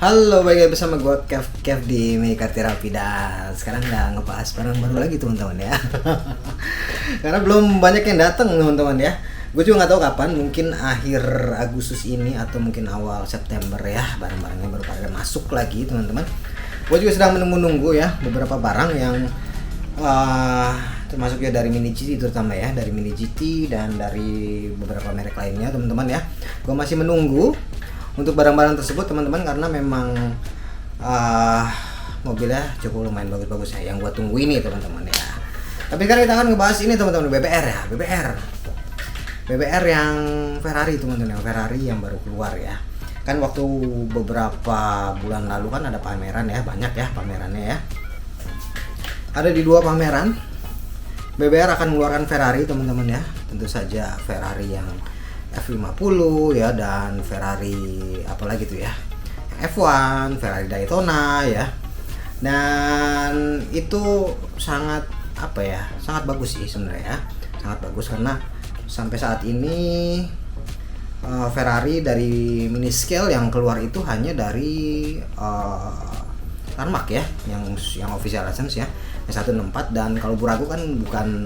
Halo, balik lagi bersama gue Kev di Mika Terapi. Dan sekarang nggak ngebahas barang baru lagi teman-teman ya. Karena belum banyak yang datang teman-teman ya. Gue juga nggak tahu kapan, mungkin akhir Agustus ini atau mungkin awal September ya, barang-barangnya baru pada masuk lagi teman-teman. Gue juga sedang menunggu ya beberapa barang yang termasuk ya dari Mini GT terutama ya, dari Mini GT dan dari beberapa merek lainnya teman-teman ya. Gue masih menunggu untuk barang-barang tersebut teman-teman, karena memang mobilnya cukup lumayan bagus-bagus ya yang gua tunggu ini teman-teman ya. Tapi sekarang kita akan ngebahas ini teman-teman, BBR ya, BBR yang Ferrari teman-teman, yang Ferrari yang baru keluar ya. Kan waktu beberapa bulan lalu kan ada pameran ya, banyak ya pamerannya ya. Ada di dua pameran BBR akan mengeluarkan Ferrari teman-teman ya. Tentu saja Ferrari yang F50 ya, dan Ferrari apalagi tuh ya, F1, Ferrari Daytona ya. Dan itu sangat sangat bagus sih sebenarnya ya. Sangat bagus karena sampai saat ini Ferrari dari mini scale yang keluar itu hanya dari tarmac ya, yang official license ya, yang 164. Dan kalau Burago kan bukan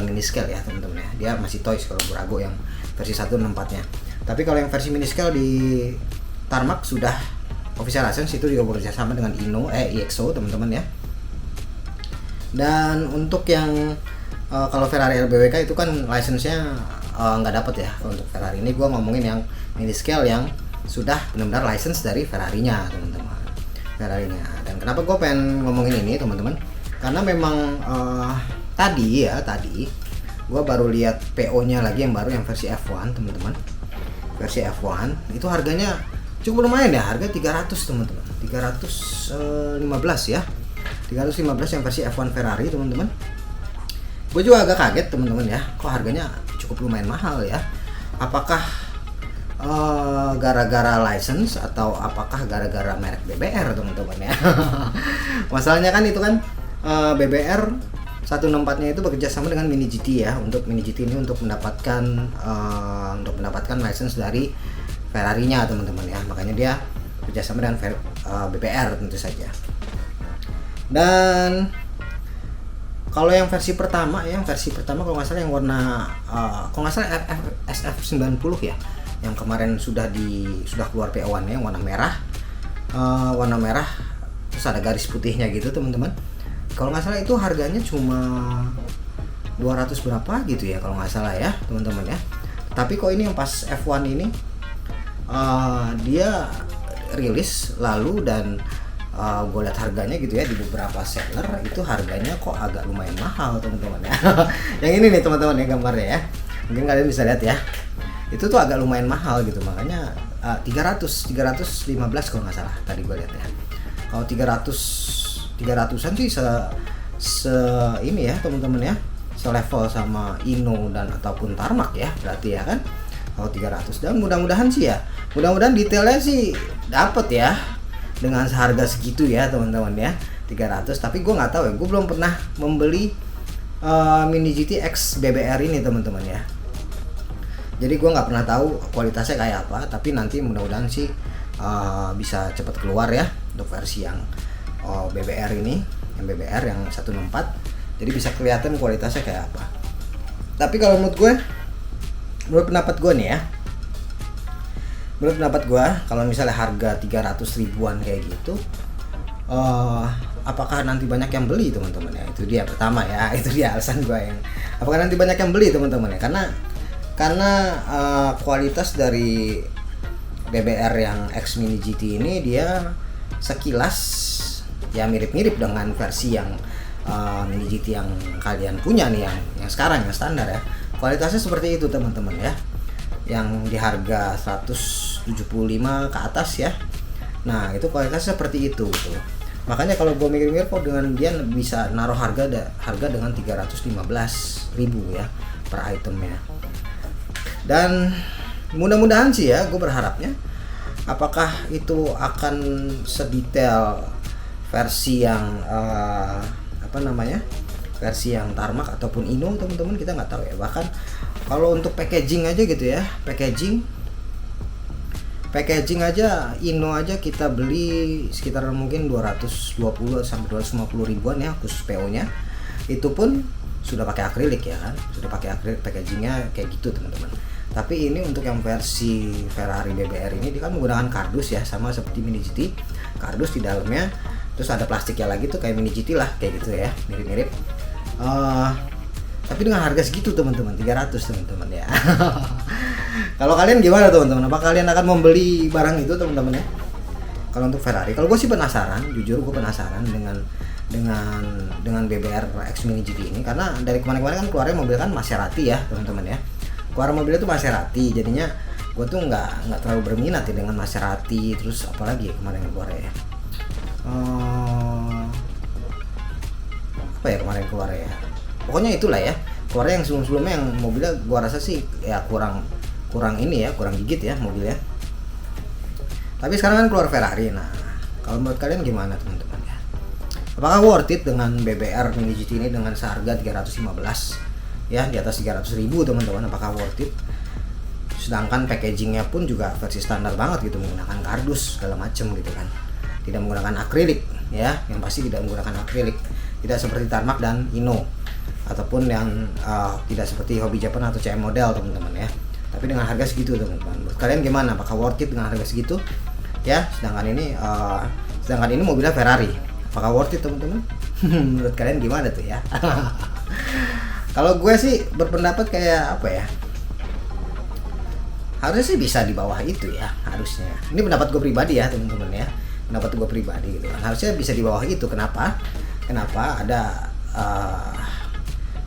mini scale ya teman-teman ya, dia masih toys kalau Burago yang versi 164 nya. Tapi kalau yang versi mini scale di tarmac sudah official license, itu juga bekerja sama dengan EXO teman-teman ya. Dan untuk yang kalau Ferrari LBWK itu kan license-nya nggak dapat ya. Untuk Ferrari ini gua ngomongin yang mini scale yang sudah benar-benar license dari Ferrari-nya teman-teman, Ferrari-nya. Dan kenapa gue pengen ngomongin ini teman-teman, karena memang tadi gue baru lihat PO-nya lagi yang baru, yang versi F1 teman-teman. Versi F1 itu harganya cukup lumayan ya, harga 300 teman-teman, 315 ya, 315 yang versi F1 Ferrari teman-teman. Gue juga agak kaget teman-teman ya, kok harganya cukup lumayan mahal ya. Apakah gara-gara license atau apakah gara-gara merek BBR teman-teman ya? Masalahnya kan itu kan BBR 164-nya itu bekerja sama dengan Mini GT ya. Untuk Mini GT ini untuk mendapatkan license dari Ferrari-nya teman-teman ya. Makanya dia bekerja sama dengan BBR tentu saja. Dan kalau yang versi pertama kalau nggak salah yang warna kalau nggak salah SF90 ya, yang kemarin sudah keluar PO-nya yang warna merah, terus ada garis putihnya gitu teman-teman. Kalau nggak salah itu harganya cuma 200 berapa gitu ya kalau nggak salah ya teman-teman ya. Tapi kok ini yang pas F1 ini dia rilis lalu, dan gue lihat harganya gitu ya di beberapa seller itu harganya kok agak lumayan mahal teman-teman ya. Yang ini nih teman-teman ya gambarnya ya, mungkin kalian bisa lihat ya, itu tuh agak lumayan mahal gitu. Makanya 315 kalau nggak salah tadi gue lihat ya. Kalau 300-an sih ini ya teman-teman ya, selevel sama Ino dan ataupun tarmac ya berarti ya kan. Kalau 300, dan mudah-mudahan detailnya sih dapet ya dengan seharga segitu ya teman-teman ya, 300. Tapi gue nggak tahu ya, gue belum pernah membeli Mini GT X BBR ini teman-teman ya. Jadi gue nggak pernah tahu kualitasnya kayak apa. Tapi nanti mudah-mudahan sih bisa cepat keluar ya untuk versi yang BBR ini, yang BBR yang 164. Jadi bisa kelihatan kualitasnya kayak apa. Tapi kalau menurut pendapat gue nih ya, kalau misalnya harga 300 ribuan kayak gitu, apakah nanti banyak yang beli teman-teman ya? Itu dia pertama ya, itu dia alasan gue yang apakah nanti banyak yang beli teman-teman ya. Karena kualitas dari BBR yang X Mini GT ini dia sekilas ya mirip-mirip dengan versi yang Mini GT yang kalian punya nih, yang sekarang yang standar ya. Kualitasnya seperti itu teman-teman ya, yang di harga 175 ke atas ya. Nah itu kualitasnya seperti itu gitu. Makanya kalau gue mikir-mikir kok dengan dia bisa naruh harga dengan 315.000 ya per itemnya. Dan mudah-mudahan sih ya, gue berharapnya apakah itu akan sedetail versi yang versi yang tarmac ataupun Ino teman-teman, kita nggak tahu ya. Bahkan kalau untuk packaging aja gitu ya, packaging packaging aja Ino aja kita beli sekitar mungkin 220 sampai 250 ribuan ya khusus PO nya. Itu pun sudah pakai akrilik ya kan, sudah pakai akrilik, packagingnya kayak gitu teman-teman. Tapi ini untuk yang versi Ferrari BBR ini dia kan menggunakan kardus ya, sama seperti Mini GT, kardus di dalamnya, terus ada plastiknya lagi tuh kayak Mini GT lah, kayak gitu ya, mirip-mirip. Tapi dengan harga segitu teman-teman, 300 teman-teman ya. Kalau kalian gimana teman-teman? Apa kalian akan membeli barang itu teman-teman ya? Kalau untuk Ferrari, kalau gue sih penasaran, jujur gue penasaran dengan BBR X Mini GT ini, karena dari kemarin-kemarin kan keluarnya mobil kan Maserati ya teman-teman ya. Keluar mobilnya tuh Maserati, jadinya gue tuh nggak terlalu berminat ya dengan Maserati. Terus apalagi ya kemarin keluarnya ya? Apa ya kemarin keluarnya ya? Pokoknya itulah ya, keluarnya yang sebelum-sebelumnya yang mobilnya gua rasa sih ya kurang ini ya, kurang gigit ya mobilnya. Tapi sekarang kan keluar Ferrari. Nah, kalau menurut kalian gimana teman-teman ya? Apakah worth it dengan BBR Mini GT ini dengan seharga 315 ya, di atas 300 ribu teman-teman? Apakah worth it? Sedangkan packagingnya pun juga versi standar banget gitu, menggunakan kardus segala macem gitu kan, tidak menggunakan akrilik ya, yang pasti tidak menggunakan akrilik, tidak seperti Tarmac dan Ino, ataupun yang tidak seperti Hobby Japan atau CM model teman-teman ya. Tapi dengan harga segitu teman-teman, menurut kalian gimana? Apakah worth it dengan harga segitu ya? Sedangkan ini mobilnya Ferrari, apakah worth it teman-teman? Menurut kalian gimana tuh ya? Kalau gue sih berpendapat kayak apa ya, harusnya sih bisa di bawah itu ya, harusnya. Ini pendapat gue pribadi ya teman-teman ya, pendapat gue pribadi gitu kan, harusnya bisa di bawah itu. Kenapa ada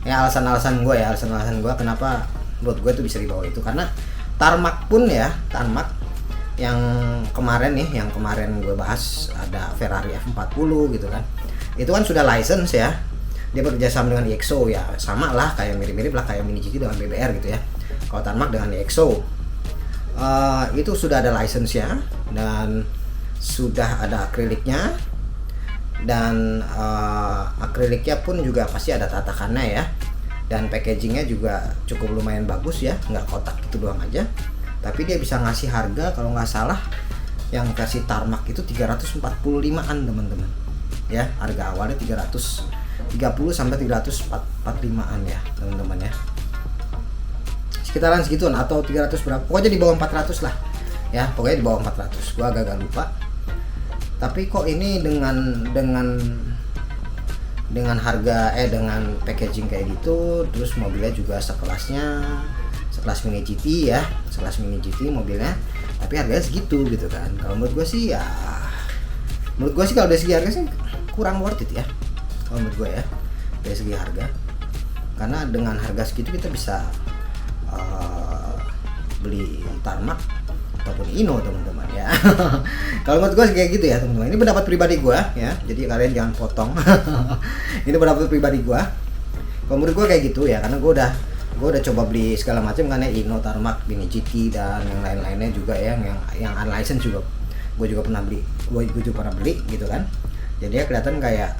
ya alasan-alasan gue kenapa menurut gue itu bisa di bawah itu. Karena Tarmac pun ya, Tarmac yang kemarin gue bahas, ada Ferrari F40 gitu kan, itu kan sudah license ya, dia bekerja sama dengan EXO ya, sama lah kayak mirip-mirip lah kayak Mini GT dengan BBR gitu ya. Kalau Tarmac dengan EXO itu sudah ada license-nya dan sudah ada akriliknya, dan akriliknya pun juga pasti ada tatakannya ya, dan packagingnya juga cukup lumayan bagus ya, nggak kotak gitu doang aja. Tapi dia bisa ngasih harga kalau nggak salah yang versi Tarmac itu 345-an teman-teman ya, harga awalnya 330 sampai 345-an ya teman-teman ya, sekitaran segituan atau 300 berapa, pokoknya di bawah 400 lah ya, pokoknya di bawah 400, gua agak lupa. Tapi kok ini dengan harga dengan packaging kayak gitu, terus mobilnya juga sekelas Mini GT ya, sekelas Mini GT mobilnya, tapi harganya segitu gitu kan. Kalau menurut gue sih kalau dari segi harga sih kurang worth it ya, kalau menurut gue ya, dari segi harga. Karena dengan harga segitu kita bisa beli Tarmac ataupun Ino teman-teman ya. Kalau menurut gue kayak gitu ya teman-teman. Ini pendapat pribadi gue ya, jadi kalian jangan potong. Ini pendapat pribadi gue. Kalau menurut gue kayak gitu ya, karena gue udah coba beli segala macam kan ya, Ino, Tarmac, Mini GT dan yang lain-lainnya juga ya, yang unlicensed juga gue juga pernah beli, gue juga pernah beli gitu kan. Jadi ya kelihatan kayak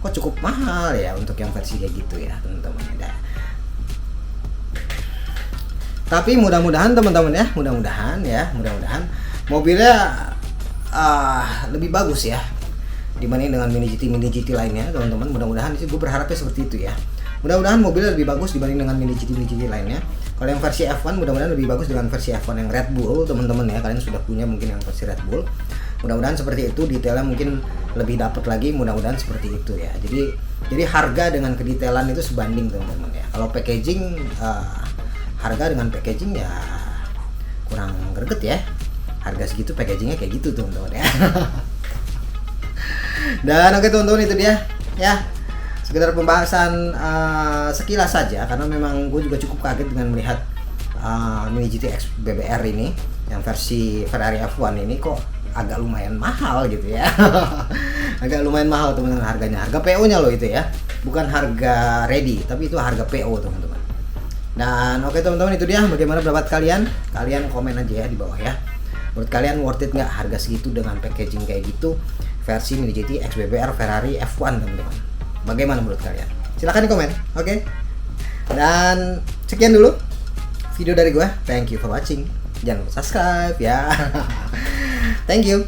kok cukup mahal ya untuk yang versi kayak gitu ya teman-teman ya. Tapi mudah-mudahan teman-teman ya, mudah-mudahan mobilnya lebih bagus ya dibanding dengan Mini GT lainnya teman-teman. Mudah-mudahan sih, gue berharapnya seperti itu ya. Mudah-mudahan mobilnya lebih bagus dibanding dengan Mini GT lainnya. Kalau yang versi F1 mudah-mudahan lebih bagus dengan versi F1 yang Red Bull teman-teman ya. Kalian sudah punya mungkin yang versi Red Bull. Mudah-mudahan seperti itu, detailnya mungkin lebih dapat lagi, mudah-mudahan seperti itu ya. Jadi harga dengan kedetailan itu sebanding teman-teman ya. Kalau packaging harga dengan packaging ya kurang greget ya. Harga segitu packagingnya kayak gitu teman-teman ya. Dan oke teman-teman, itu dia ya, sekedar pembahasan sekilas saja, karena memang gue juga cukup kaget dengan melihat Mini GT X BBR ini yang versi Ferrari F1 ini kok agak lumayan mahal gitu ya. Agak lumayan mahal teman-teman harganya. Harga PO nya loh itu ya, bukan harga ready, tapi itu harga PO teman-teman. Dan oke teman-teman, itu dia. Bagaimana pendapat kalian? Kalian komen aja ya di bawah ya. Menurut kalian worth it nggak harga segitu dengan packaging kayak gitu versi Mini GT X BBR Ferrari F1 teman-teman? Bagaimana menurut kalian? Silahkan di komen. Oke. Dan sekian dulu video dari gue. Thank you for watching. Jangan lupa subscribe ya. Thank you.